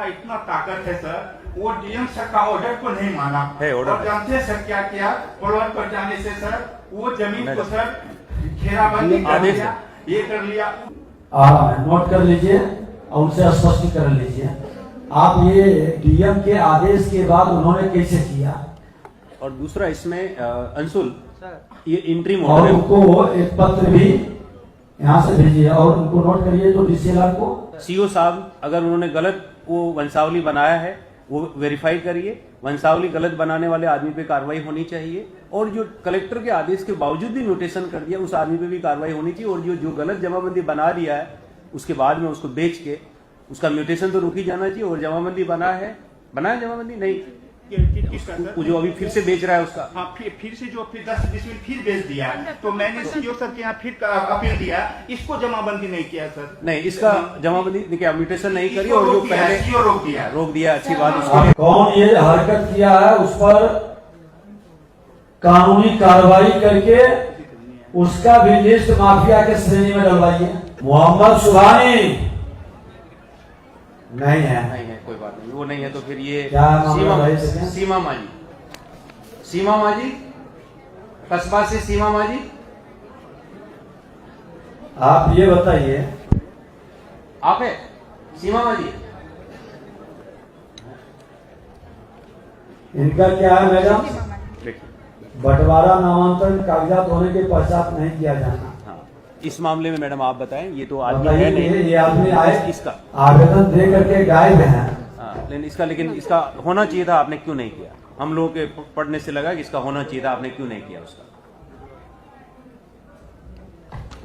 का इतना ताकत है सर, वो डीएम सर का ऑर्डर को नहीं माना है ऑर्डर। और जानते हैं सर क्या किया, प्लॉट पर जाने से सर वो जमीन को सर घेराबंदी कर आदेश दिया, ये कर लिया। नोट कर लीजिए और उनसे स्पष्ट कर लीजिए, आप ये डीएम के आदेश के बाद उन्होंने कैसे किया। और दूसरा इसमें अंशुल ये इंट्रीम और ऑर्डर है। उनको एक पत्र भी यहाँ से भेजिए और उनको नोट करिए तो डीसीएलआर को। सीओ साहब अगर उन्होंने गलत वो वंशावली बनाया है वो वेरीफाई करिए, वंशावली गलत बनाने वाले आदमी पे कार्रवाई होनी चाहिए, और जो कलेक्टर के आदेश के बावजूद भी म्यूटेशन कर दिया उस आदमी पे भी कार्रवाई होनी चाहिए, और जो गलत जमाबंदी बना दिया है उसके बाद में उसको बेच के उसका म्यूटेशन तो रुक ही जाना चाहिए, और जमाबंदी बनाया जमाबंदी नहीं किसका सर? वो जो अभी फिर से बेच रहा है उसका। हाँ, फिर से जो फिर 10-20 मिनट फिर बेच दिया, तो मैंने सीओ सर के यहाँ फिर अपील दिया, इसको जमाबंदी नहीं किया सर। नहीं, इसका जमाबंदी क्या म्यूटेशन नहीं करी, और जो पहले रोक दिया अच्छी बात उसको। कौन ये हरकत किया है उस पर कानूनी कार्रवाई करके उसका भी लिस्ट माफिया के श्रेणी में डलवाइए। मोहम्मद सुभानी नहीं है, कोई बात नहीं, वो नहीं है तो फिर ये क्या मामला है इसमें? सीमा माजी कस्बा से सीमा माजी। आप ये बताइए, आप है सीमा माजी? इनका क्या है मैडम? देखिए बंटवारा नामांतरण कागजात होने के पश्चात नहीं किया जाना। इस मामले में मैडम आप बताएं, ये तो आदमी बताइए है नहीं, ये आदमी आए इसका आवेदन दे करके गायब है। लेकिन इसका होना चाहिए था, आपने क्यों नहीं किया? हम लोगों के पढ़ने से लगा कि इसका होना चाहिए था, आपने क्यों नहीं किया उसका?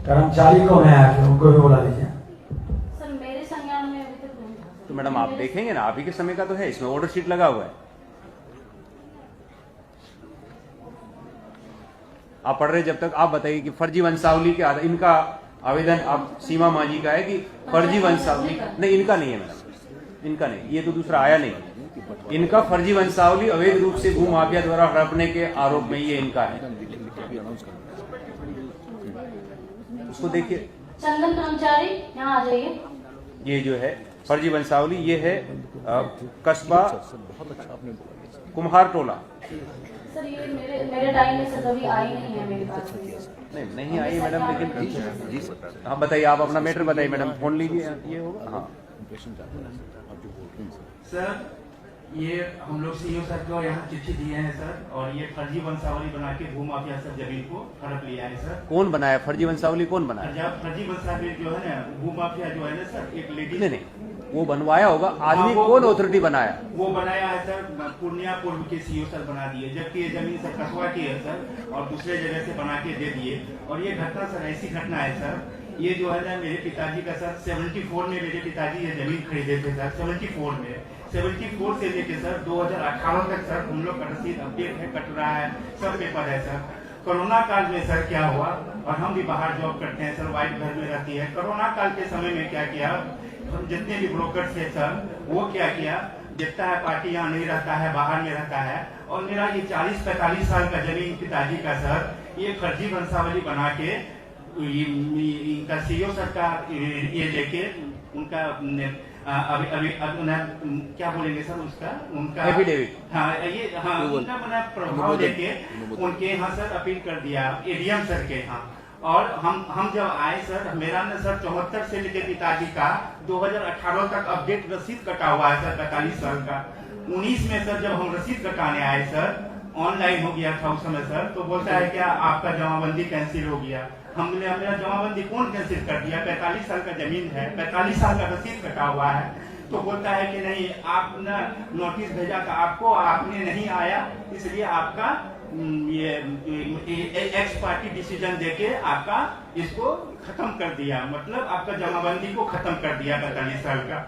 कर्मचारी कौन है आके उनको भी बुला लीजिए। सर मेरे संज्ञान में अभी तक नहीं था। तो मैडम आप देखेंगे ना, आप ही के समय का तो है, इसमें ऑर्डर शीट लगा हुआ है, आप पढ़ रहे जब तक। आप बताइए कि फर्जी वंशावली के इनका आवेदन आप सीमा मांझी का है कि फर्जी वंशावली नहीं, इनका नहीं है मैडम, इनका नहीं, ये तो दूसरा आया नहीं। इनका फर्जी वंशावली अवैध रूप से भू माफिया द्वारा हड़पने के आरोप में ये इनका है, उसको देखिए। चंदन कर्मचारी यहाँ आ जाइए। ये जो है फर्जी वंशावली, ये है कस्बा कुम्हार टोला। सर ये मेरे टाइम में से कभी आई नहीं है मेरे पास। नहीं आई मैडम, लेकिन जी हाँ बताइए, आप अपना मैटर बताइए मैडम, फोन लीजिए, ये होगा। हाँ सर ये हम लोग सीओ सर को यहाँ चिट्ठी दिए हैं सर, और ये फर्जी वंशावली बना के भू माफिया सर जमीन को हड़प लिया है सर। कौन बनाया फर्जी वंशावली? कौन बनाया? फर्जी वंशावली जो है ना, भू माफिया जो है ना सर, एक लेडी नहीं, वो बनवाया होगा आदमी, कौन अथॉरिटी बनाया? वो बनाया है सर, पूर्णिया पूर्व के सीओ सर बना दिए, जबकि ये जमीन सर कसवा की है सर, और दूसरे जगह से बना के दे दिए। और ये घटना सर ऐसी घटना है सर, ये जो है ना मेरे पिताजी का सर 74 में मेरे पिताजी ये जमीन खरीदे थे सर, 74 से लेके सर 2018 तक सर हम लोग का रसीद अपडेट है, कट रहा है, सब पेपर है सर। कोरोना काल में सर क्या हुआ, और हम भी बाहर जॉब करते हैं सर, वाइफ घर में रहती है। कोरोना काल के समय में क्या किया, हम जितने भी ब्रोकर थे सर, वो क्या किया, देखता है पार्टी यहाँ नहीं रहता है, बाहर में रहता है, और मेरा ये 40-45 साल का जमीन पिताजी का सर, ये फर्जी वंशावली बना के इनका सीओ सर का ये लेके उनका अभी क्या बोलेंगे सर उसका, उनका एफिडेविट, उनका मैंने प्रभाव देके उनके यहाँ सर अपील कर दिया एडीएम सर के यहाँ। और हम जब आए सर, मेरा न सर 74 से लेके पिताजी का 2018 तक अपडेट रसीद कटा हुआ है सर, 45 साल का। 19 में सर जब हम रसीद कटाने आए सर, ऑनलाइन हो गया था उस समय सर, तो बोलता है क्या आपका जमाबंदी कैंसिल हो गया। हमने मेरा जमाबंदी कौन कैंसिल कर दिया, 45 साल का जमीन है, 45 साल का रसीद कटा हुआ है। तो बोलता है कि नहीं, आप ना नोटिस भेजा था आपको, आपने नहीं आया, इसलिए आपका ये एक्स पार्टी डिसीजन देके आपका इसको खत्म कर दिया, मतलब आपका जमाबंदी को खत्म कर दिया 45 साल का।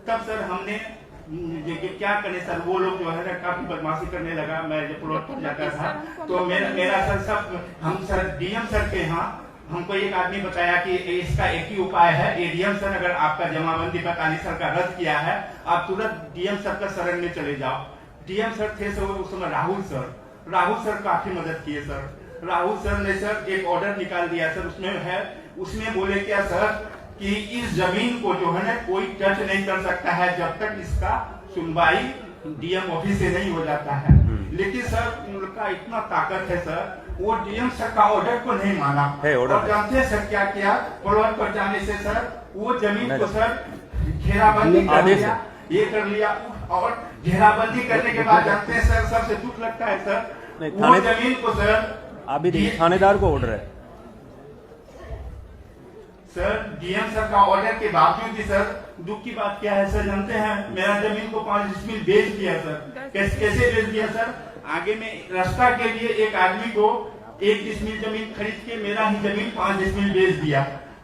तब सर हमने क्या करें सर, वो लोग जो है ना काफी बदमाशी करने लगा। मैं जब प्लॉट पर जाता था तो मेरा सर सब हम सर डीएम सर के यहाँ हमको एक आदमी बताया कि इसका एक ही उपाय है, एडीएम सर अगर आपका जमाबंदी 45 साल का रद्द किया है, आप तुरंत डीएम सर का शरण में चले जाओ। डीएम सर थे सर उस समय राहुल सर काफी मदद किए सर। राहुल सर ने सर एक ऑर्डर निकाल दिया सर, उसमें बोले क्या सर कि इस जमीन को जो है ना कोई टच नहीं कर सकता है जब तक इसका सुनवाई डीएम ऑफिस से नहीं हो जाता है। लेकिन सर उनका इतना ताकत है सर, वो डीएम सर का ऑर्डर को नहीं माना है, ऑर्डर और जानते हैं सर क्या किया, प्लॉट पर जाने से सर वो जमीन को सर घेराबंदी कर दिया, ये कर लिया। और घेराबंदी करने के बाद जानते हैं सर सबसे दुख लगता है सर, वो जमीन को सर अभी देखिए थानेदार को ऑर्डर है सर, डीएम सर का ऑर्डर के बावजूद भी सर दुख की बात क्या है सर जानते हैं, मेरा जमीन को 5 डिसमिल बेच दिया सर। कैसे बेच दिया सर, आगे में रास्ता के लिए एक आदमी को 1 डिसमिल जमीन खरीद के मेरा ही जमीन 5 डिसमिल बेच दिया।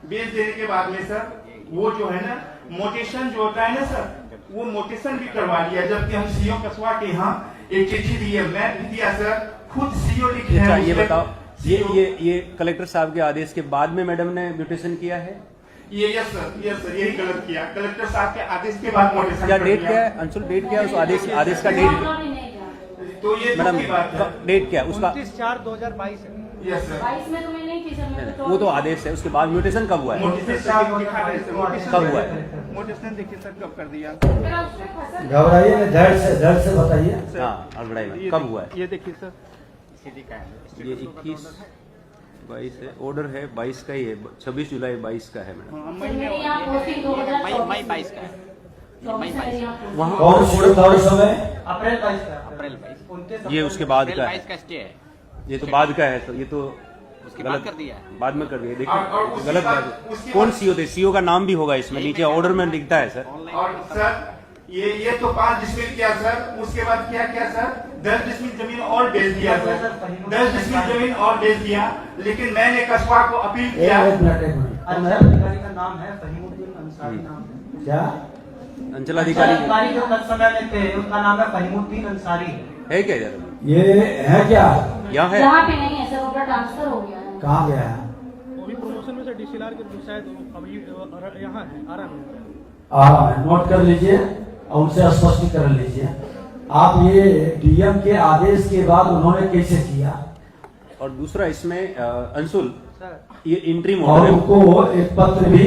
बेच देने के बाद में सर वो जो है ना मोटेशन जो होता है ना सर, वो मोटेशन भी करवा लिया, जबकि हम सीओ कसवा के यहाँ एक चिट्ठी दी है, मैं भी दिया सर, खुद सीओ लिखे अच्छा हैं। ये बताओ, ये कलेक्टर साहब के आदेश के बाद में मैडम ने म्यूटेशन किया है? यस सर यही गलत किया, कलेक्टर साहब के आदेश के बाद मोटेशन क्या कर डेट दिया। क्या है अंशुल, डेट क्या है उस आदेश का डेट? तो ये मैडम दुख की बात है। डेट क्या है उसका? 29/4/2022 है। यस सर, 22 में तो मैं नहीं थी सर, मैं तो वो तो आदेश है, उसके बाद म्यूटेशन कब हुआ है? मोटेशन साहब दिखा रहे हैं, मोटेशन कब हुआ है? मोटेशन देखिए सर कब कर दिया। मेरा उसमें फसल घबराइए ना, धैर्य से बताइए। हाँ अलगड़ाई में कब हुआ है? ये देखिए सर, ये 21-22 है, ऑर्डर है 22 का ही है, 26 जुलाई 22 का है मैडम। सर, मेरे यहाँ पोस्टिंग 2024 मई 22 का है। मई 22 वहाँ कौन सी था उस समय? अप्रैल 22 का। अप्रैल 22 ये उसके बाद अप्रैल का 22 है, का स्टे है, ये तो बाद का है सर, ये तो उसके बाद कर दिया है। बाद में कर दिया। और देखिए उसके गलत बाद- बात है। उसके कौन बाद- सीओ थे? सीओ का नाम भी होगा इसमें, नीचे ऑर्डर में दिखता है सर। और सर ये तो 5 डिसमिल किया सर, उसके बाद क्या किया सर, 10 डिसमिल जमीन और बेच दिया सर, 10 डिसमिल जमीन और बेच दिया। लेकिन मैंने कस्बा को अपील किया। एक मिनट। अंचल अधिकारी का नाम है फहीमुद्दीन अंसारी नाम है। क्या? अंचल अधिकारी अधिकारी जो तत्समय समय में थे उनका नाम है फहीमुद्दीन अंसारी। है क्या इधर? ये है क्या? यहाँ है? यहाँ पे नहीं है सर, उनका ट्रांसफर हो गया है। कहाँ गया है? वो भी प्रमोशन में से डीसीएलआर के शायद अभी यहाँ है आरा में। आराम है, नोट कर लीजिए और उनसे स्पष्टीकरण लीजिए। आप ये डीएम के आदेश के बाद उन्होंने कैसे किया? और दूसरा इसमें अंशुल सर ये इंट्रीम और ऑर्डर है। उनको एक पत्र भी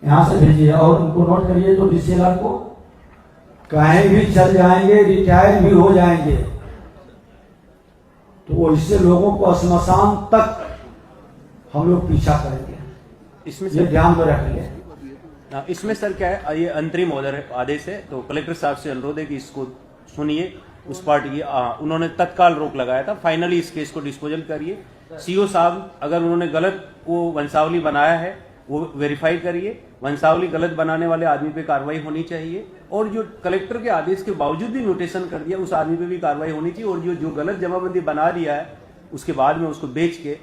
यहाँ से भेजिए और उनको नोट करिए, तो डीसीएलआर को कहीं भी चल जाएंगे, रिटायर भी हो जाएंगे, तो वो इससे लोगों को श्मशान तक हम लोग पीछा करेंगे, इसमें ये सर ध्यान में रखिए। इसमें सर क्या है, ये अंतरिम ऑर्डर है, आदेश है, तो कलेक्टर साहब से अनुरोध है कि इसको सुनिए। उस पार्टी की उन्होंने तत्काल रोक लगाया था, फाइनली इस केस को डिस्पोजल करिए। सीओ साहब अगर उन्होंने गलत वो वंशावली बनाया है वो वेरीफाई करिए, वंशावली गलत बनाने वाले आदमी पे कार्रवाई होनी चाहिए, और जो कलेक्टर के आदेश के बावजूद भी नोटेशन कर दिया उस आदमी पे भी कार्रवाई होनी चाहिए, और जो गलत जमाबंदी बना दिया है उसके बाद में उसको बेच के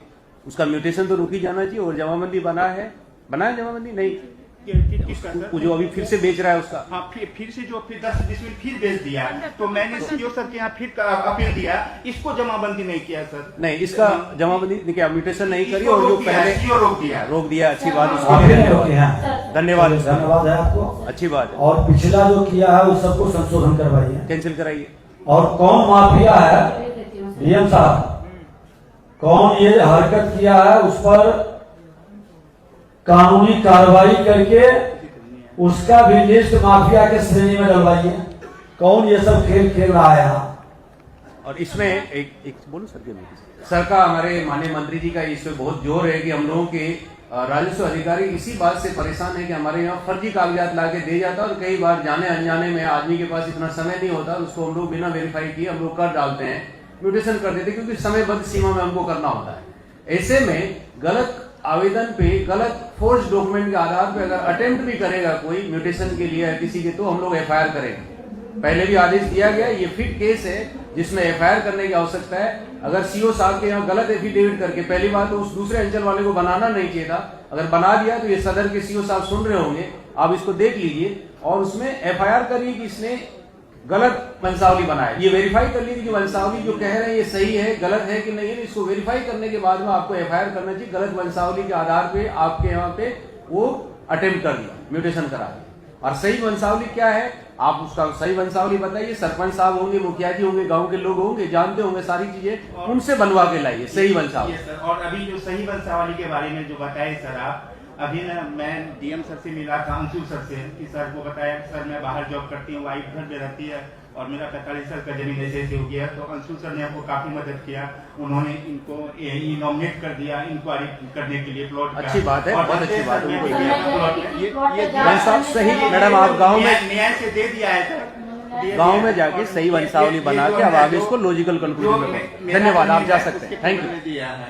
उसका म्यूटेशन तो रुक ही जाना चाहिए, और जमाबंदी बनाया जमाबंदी नहीं, किसका सर? वो जो अभी फिर से बेच रहा है उसका। हाँ फिर से जो फिर 10 डिसमिल फिर बेच दिया, तो मैंने सीओ सर के यहाँ फिर अपील दिया, इसको जमाबंदी नहीं किया सर। नहीं, इसका जमाबंदी क्या म्यूटेशन नहीं करी, इसको और जो रोक दिया, पहले सीओ रोक दिया। रोक दिया, अच्छी बात आप उसके फिर लिए रोके हैं, धन्यवाद, धन्यवाद है आपको। अच्छी बात है, और पिछला जो किया है उस सबको संशोधन करवाइए। कैंसिल कराइए। और कौन माफिया है डीएम साहब, कौन ये हरकत किया है उस पर कानूनी कार्रवाई करके उसका भी लिस्ट माफिया के श्रेणी में डलवाइए। कौन ये सब खेल खेल रहा है यहाँ? और इसमें एक बोलो सर का हमारे माननीय मंत्री जी का इस पे बहुत जोर है कि हम लोगों के राजस्व अधिकारी इसी बात से परेशान है कि हमारे यहाँ फर्जी कागजात ला के दे जाता है, और कई बार जाने अनजाने में आदमी के पास इतना समय नहीं होता, उसको हम लोग बिना वेरीफाई किए हम लोग कर डालते हैं, म्यूटेशन कर देते, क्योंकि समयबद्ध सीमा में हमको करना होता है। ऐसे में गलत आवेदन पे गलत फोर्स डॉक्यूमेंट के आधार पे अगर अटेम्प्ट भी करेगा कोई म्यूटेशन के लिए या किसी के, तो हम लोग एफआईआर करेंगे। पहले भी आदेश दिया गया, ये फिट केस है जिसमें एफआईआर करने की आवश्यकता है। अगर सीओ साहब के यहाँ गलत एफिडेविट करके, पहली बात तो उस दूसरे अंचल वाले को बनाना नहीं चाहिए था, अगर बना दिया तो ये सदर के सीओ साहब सुन रहे होंगे, आप इसको देख लीजिए और उसमें एफआईआर करिए कि इसने गलत वंशावली बनाया, ये वेरीफाई कर लीजिए कि वंशावली जो कह रहे हैं ये सही है गलत है कि नहीं है। इसको वेरीफाई करने के बाद में आपको एफआईआर करना चाहिए, गलत वंशावली के आधार पे आपके यहाँ पे वो अटेम्प्ट कर दिया, म्यूटेशन करा दिया। और सही वंशावली क्या है, आप उसका सही वंशावली बताइए, सरपंच साहब होंगे, मुखिया जी होंगे, गांव के लोग होंगे, जानते होंगे सारी चीजें, उनसे बनवा के लाइए सही वंशावली। सर, और अभी जो सही वंशावली के बारे में जो बताए सर आप, अभी ना मैं डीएम सर से मिला था, अंशुल सर से, कि सर को बताया कि सर मैं बाहर जॉब करती हूँ, वाइफ घर में रहती है और मेरा 45 साल का जमीन ऐसे ऐसे हो गया। तो अंशुल सर ने हमको काफी मदद किया, उन्होंने इनको नॉमिनेट कर दिया इंक्वायरी करने के लिए प्लॉट का। अच्छी बात है, और बहुत अच्छी बात है। मैं भी सर, गया मैं प्लॉट कह में। रही थी कि प्लॉट पे जा- वंशा- सही मैडम, आप गांव में न्याय से दे दिया है सर, गांव में जाके सही वंशावली बना के अब आगे इसको लॉजिकल कंक्लूजन में। धन्यवाद, आप जा सकते हैं। Thank you.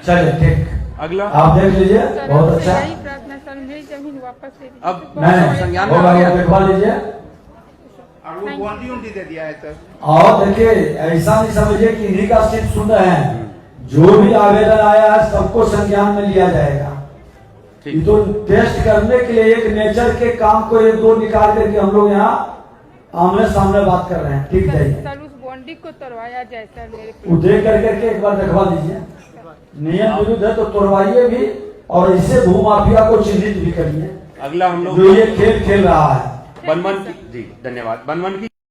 चलिए ठीक, अगला आप देख लीजिए, बहुत अच्छा। यही प्रार्थना सर, मेरी जमीन वापस दे दीजिए। अब नहीं संज्ञान में होगा, आ ये गया। देखवा लीजिए। और वो बाउंड्री दे दिया है सर। और देखिए, ऐसा नहीं समझिए कि इन्हीं का सिर्फ सुन रहे हैं, जो भी आवेदन आया है सबको संज्ञान में लिया जाएगा। ठीक। ये तो टेस्ट करने के लिए एक नेचर के काम को एक दो निकाल करके हम लोग यहाँ आमने सामने बात कर रहे हैं। ठीक है, सर उस बॉन्डिंग को तोड़वाया जाए सर, मेरे वो देख करके एक बार दिखवा दीजिए। नियम विरुद्ध है तो तोड़वाइए भी, और इससे भूमाफिया को चिन्हित भी करिए अगला हम लोग जो ये खेल खेल रहा है। बनवन की, जी धन्यवाद। बनवन की